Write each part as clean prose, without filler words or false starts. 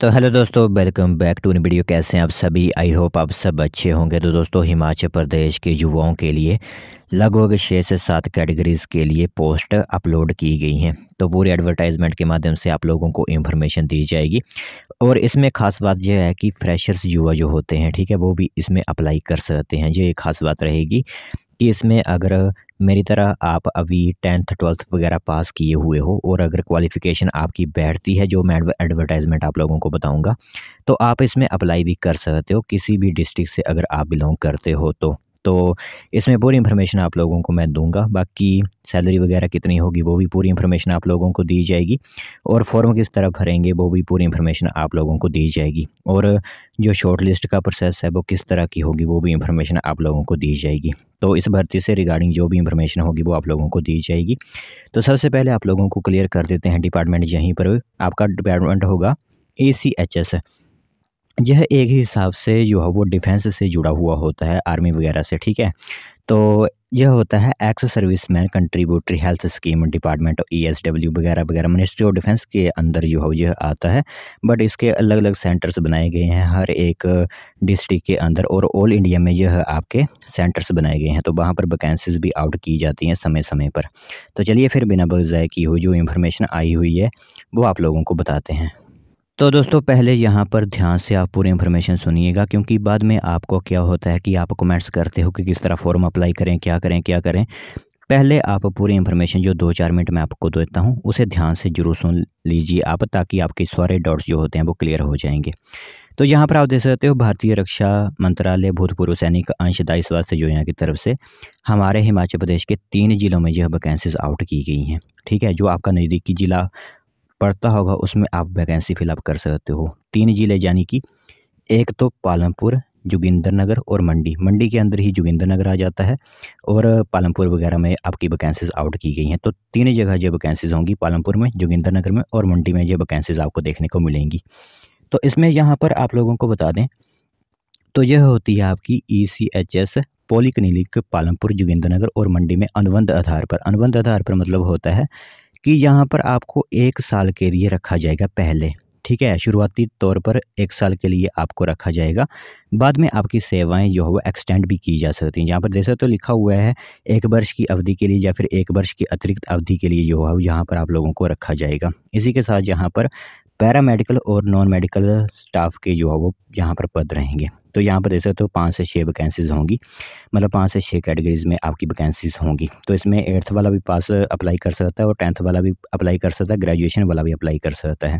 तो हेलो दोस्तों, welcome back to new video. कैसे हैं आप सभी? आई होप आप सब अच्छे होंगे। तो दोस्तों, हिमाचल प्रदेश के युवाओं के लिए लगभग 6 से 7 कैटेगरीज़ के लिए पोस्ट अपलोड की गई हैं। तो पूरी एडवर्टाइजमेंट के माध्यम से आप लोगों को इन्फॉर्मेशन दी जाएगी। और इसमें ख़ास बात यह है कि फ्रेशर्स युवा जो होते हैं, ठीक है, वो भी इसमें अप्लाई कर सकते हैं। ये एक ख़ास बात रहेगी कि इसमें अगर मेरी तरह आप अभी 10th 12th वगैरह पास किए हुए हो और अगर क्वालिफ़िकेशन आपकी बैठती है, जो मैं एडवर्टाइजमेंट आप लोगों को बताऊंगा, तो आप इसमें अप्लाई भी कर सकते हो किसी भी डिस्ट्रिक्ट से अगर आप बिलोंग करते हो तो इसमें पूरी इन्फॉर्मेशन आप लोगों को मैं दूंगा। बाकी सैलरी वगैरह कितनी होगी वो भी पूरी इन्फॉर्मेशन आप लोगों को दी जाएगी, और फॉर्म किस तरह भरेंगे वो भी पूरी इन्फॉर्मेशन आप लोगों को दी जाएगी, और जो शॉर्ट लिस्ट का प्रोसेस है वो किस तरह की होगी वो भी इन्फॉर्मेशन आप लोगों को दी जाएगी। तो इस भर्ती से रिगार्डिंग जो भी इन्फॉर्मेशन होगी वो आप लोगों को दी जाएगी। तो सबसे पहले आप लोगों को क्लियर कर देते हैं डिपार्टमेंट। यहीं पर आपका डिपार्टमेंट होगा ACHS। यह एक ही हिसाब से जो है वो डिफेंस से जुड़ा हुआ होता है, आर्मी वगैरह से, ठीक है। तो यह होता है ex serviceman contributory health scheme department, ESW वगैरह वगैरह, मिनिस्ट्री ऑफ डिफेंस के अंदर जो है यह आता है। बट इसके अलग अलग सेंटर्स बनाए गए हैं हर एक डिस्ट्रिक्ट के अंदर, और ऑल इंडिया में यह आपके सेंटर्स बनाए गए हैं। तो वहाँ पर वैकेंसीज भी आउट की जाती हैं समय समय पर। तो चलिए फिर बिना बजाय की हुई जो इन्फॉर्मेशन आई हुई है वो आप लोगों को बताते हैं। तो दोस्तों, पहले यहाँ पर ध्यान से आप पूरी इन्फॉर्मेशन सुनिएगा, क्योंकि बाद में आपको क्या होता है कि आप कमेंट्स करते हो कि किस तरह फॉर्म अप्लाई करें, क्या करें क्या करें। पहले आप पूरी इन्फॉर्मेशन जो 2-4 मिनट में आपको देता हूँ उसे ध्यान से जरूर सुन लीजिए आप, ताकि आपके सारे डाउट्स जो होते हैं वो क्लियर हो जाएंगे। तो यहाँ पर आप देख सकते हो, भारतीय रक्षा मंत्रालय भूतपूर्व सैनिक अंशदायी स्वास्थ्य योजना की तरफ से हमारे हिमाचल प्रदेश के 3 जिलों में यह वैकेंसीज आउट की गई हैं, ठीक है। जो आपका नज़दीकी जिला पड़ता होगा उसमें आप वैकेंसी फिलअप कर सकते हो। 3 जिले यानी कि एक तो पालमपुर, जोगिंद्रनगर और मंडी। मंडी के अंदर ही जोगिंद्रनगर आ जाता है, और पालमपुर वगैरह में आपकी वैकेंसीज आउट की गई हैं। तो 3 जगह ये वैकेंसीज होंगी, पालमपुर में, जोगिंद्रनगर में और मंडी में ये वैकेंसीज आपको देखने को मिलेंगी। तो इसमें यहाँ पर आप लोगों को बता दें, तो यह होती है आपकी ECHS पॉलीक्लिनिक पालमपुर, जोगिंद्रनगर और मंडी में अनुबंध आधार पर। अनुबंध आधार पर मतलब होता है कि यहाँ पर आपको 1 साल के लिए रखा जाएगा पहले, ठीक है। शुरुआती तौर पर 1 साल के लिए आपको रखा जाएगा, बाद में आपकी सेवाएं जो है वो एक्सटेंड भी की जा सकती हैं। यहाँ पर जैसे तो लिखा हुआ है 1 वर्ष की अवधि के लिए या फिर 1 वर्ष की अतिरिक्त अवधि के लिए जो है यहाँ पर आप लोगों को रखा जाएगा। इसी के साथ यहाँ पर पैरामेडिकल और नॉन मेडिकल स्टाफ के जो है वो यहाँ पर पद रहेंगे। तो यहाँ पर जैसे तो 5 से 6 वैकेंसीज होंगी, मतलब 5 से 6 कैटेगरीज में आपकी वैकेंसीज होंगी। तो इसमें 8th वाला भी पास अप्लाई कर सकता है और 10th वाला भी अप्लाई कर सकता है, ग्रेजुएशन वाला भी अप्लाई कर सकता है।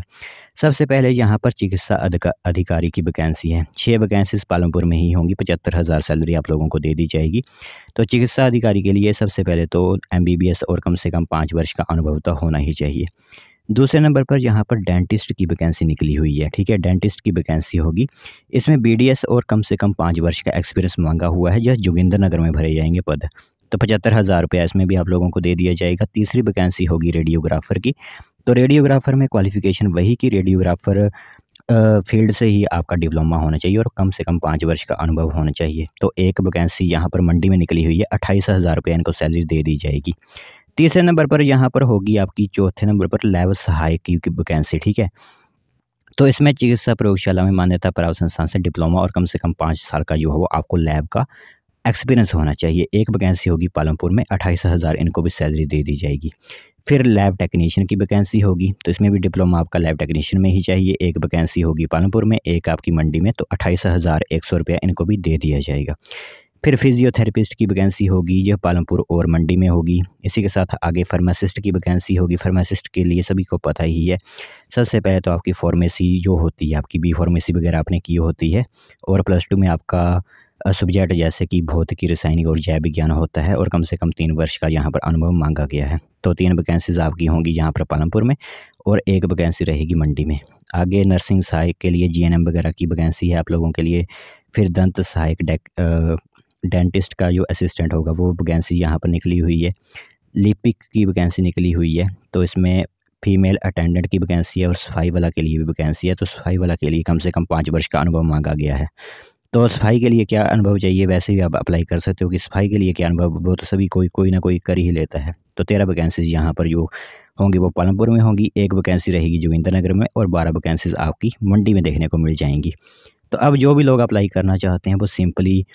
सबसे पहले यहाँ पर चिकित्सा अधिकारी की वैकेंसी है। 6 वैकेंसीज पालमपुर में ही होंगी, 75,000 सैलरी आप लोगों को दे दी जाएगी। तो चिकित्सा अधिकारी के लिए सबसे पहले तो MBBS और कम से कम 5 वर्ष का अनुभव तो होना ही चाहिए। दूसरे नंबर पर यहाँ पर डेंटिस्ट की वैकेंसी निकली हुई है, ठीक है। डेंटिस्ट की वैकेंसी होगी, इसमें BDS और कम से कम 5 वर्ष का एक्सपीरियंस मांगा हुआ है। यह जोगिंद्रनगर में भरे जाएंगे पद। तो 75,000 रुपया इसमें भी आप लोगों को दे दिया जाएगा। तीसरी वैकेंसी होगी रेडियोग्राफर की। तो रेडियोग्राफर में क्वालिफिकेशन वही कि रेडियोग्राफर फील्ड से ही आपका डिप्लोमा होना चाहिए और कम से कम 5 वर्ष का अनुभव होना चाहिए। तो एक वैकेंसी यहाँ पर मंडी में निकली हुई है, 28,000 रुपये इनको सैलरी दे दी जाएगी। तीसरे नंबर पर यहाँ पर होगी आपकी, चौथे नंबर पर लैब सहायक की वैकेंसी, ठीक है। तो इसमें चिकित्सा प्रयोगशाला में मान्यता प्राप्त संस्थान से डिप्लोमा और कम से कम 5 साल का जो है वो आपको लैब का एक्सपीरियंस होना चाहिए। एक वैकेंसी होगी पालमपुर में, 28,000 इनको भी सैलरी दे दी जाएगी। फिर लैब टेक्नीशियन की वैकेंसी होगी, तो इसमें भी डिप्लोमा आपका लैब टेक्नीशियन में ही चाहिए। एक वैकेंसी होगी पालमपुर में, एक आपकी मंडी में, तो 28,100 रुपया इनको भी दे दिया जाएगा। फिर फिजियोथेरेपिस्ट की वैकेंसी होगी, यह पालमपुर और मंडी में होगी। इसी के साथ आगे फार्मासिस्ट की वैकेंसी होगी। फार्मासिस्ट के लिए सभी को पता ही है, सबसे पहले तो आपकी फार्मेसी जो होती है, आपकी B फार्मेसी वगैरह आपने की होती है, और +2 में आपका सब्जेक्ट जैसे कि भौतिकी, रासायनिक और जैव विज्ञान होता है, और कम से कम 3 वर्ष का यहाँ पर अनुभव मांगा गया है। तो 3 वैकेंसीज आपकी होंगी यहाँ पर पालमपुर में, और एक वैकेंसी रहेगी मंडी में। आगे नर्सिंग सहायक के लिए GNM वगैरह की वैकेंसी है आप लोगों के लिए। फिर दंत सहायक डेंटिस्ट का जो असिस्टेंट होगा वो वैकेंसी यहाँ पर निकली हुई है। लिपिक की वैकेंसी निकली हुई है, तो इसमें फीमेल अटेंडेंट की वैकेंसी है, और सफाई वाला के लिए भी वैकेंसी है। तो सफाई वाला के लिए कम से कम 5 वर्ष का अनुभव मांगा गया है। तो सफाई के लिए क्या अनुभव चाहिए, वैसे ही आप अप्लाई कर सकते हो कि सफाई के लिए क्या अनुभव, वो तो सभी कोई ना कोई कर ही लेता है। तो 13 वैकेंसीज यहाँ पर जो होंगी वो पालमपुर में होंगी, 1 वैकेंसी रहेगी जोगिंद्रनगर में और 12 वैकेंसीज़ आपकी मंडी में देखने को मिल जाएंगी। तो अब जो भी लोग अप्लाई करना चाहते हैं वो सिंपली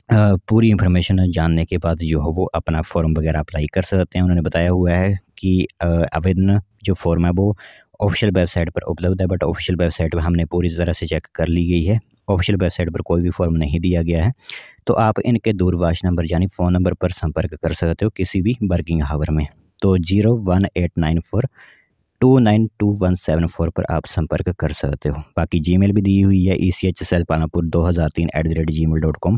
पूरी इन्फॉर्मेशन जानने के बाद जो है वो अपना फॉर्म वगैरह अप्लाई कर सकते हैं। उन्होंने बताया हुआ है कि आवेदन जो फॉर्म है वो ऑफिशियल वेबसाइट पर उपलब्ध है, बट ऑफिशियल वेबसाइट पर हमने पूरी तरह से चेक कर ली गई है, ऑफिशियल वेबसाइट पर कोई भी फॉर्म नहीं दिया गया है। तो आप इनके दूरभाष नंबर यानी फ़ोन नंबर पर संपर्क कर सकते हो किसी भी वर्किंग आवर में। तो 01894292174 पर आप संपर्क कर सकते हो। बाकी जीमेल भी दी हुई है ECHSL-Palampur2003@gmail.com,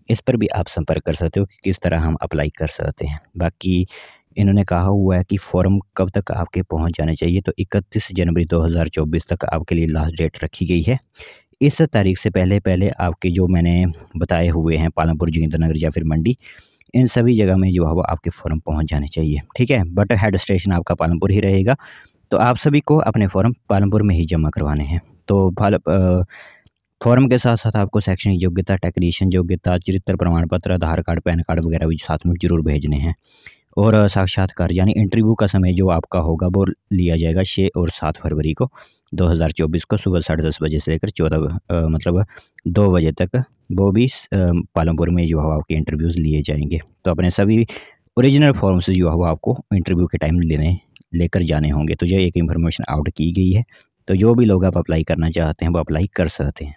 इस पर भी आप संपर्क कर सकते हो कि किस तरह हम अप्लाई कर सकते हैं। बाकी इन्होंने कहा हुआ है कि फ़ॉर्म कब तक आपके पहुंच जाने चाहिए, तो 31 जनवरी 2024 तक आपके लिए लास्ट डेट रखी गई है। इस तारीख से पहले आपके जो मैंने बताए हुए हैं पालमपुर, जोगिंद्रनगर या फिर मंडी, इन सभी जगह में जो है वो आपके फ़ॉर्म पहुंच जाने चाहिए, ठीक है। बट हेड स्टेशन आपका पालमपुर ही रहेगा, तो आप सभी को अपने फ़ॉर्म पालमपुर में ही जमा करवाने हैं। तो फ़ॉर्म के साथ-साथ आपको शैक्षणिक योग्यता, टेक्नीशियन योग्यता, चरित्र प्रमाण पत्र, आधार कार्ड, पैन कार्ड वगैरह भी साथ में ज़रूर भेजने हैं। और साक्षात्कार यानी इंटरव्यू का समय जो आपका होगा वो लिया जाएगा 6 और 7 फरवरी को 2024 को सुबह 10:30 बजे से लेकर 2 बजे तक, वो भी पालमपुर में जो है आपके इंटरव्यूज़ लिए जाएंगे। तो अपने सभी ओरिजिनल फॉर्म्स जो है वो आपको इंटरव्यू के टाइम लेकर जाने होंगे। तो ये एक इन्फॉर्मेशन आउट की गई है। तो जो भी लोग आप अप्लाई करना चाहते हैं वो अप्लाई कर सकते हैं।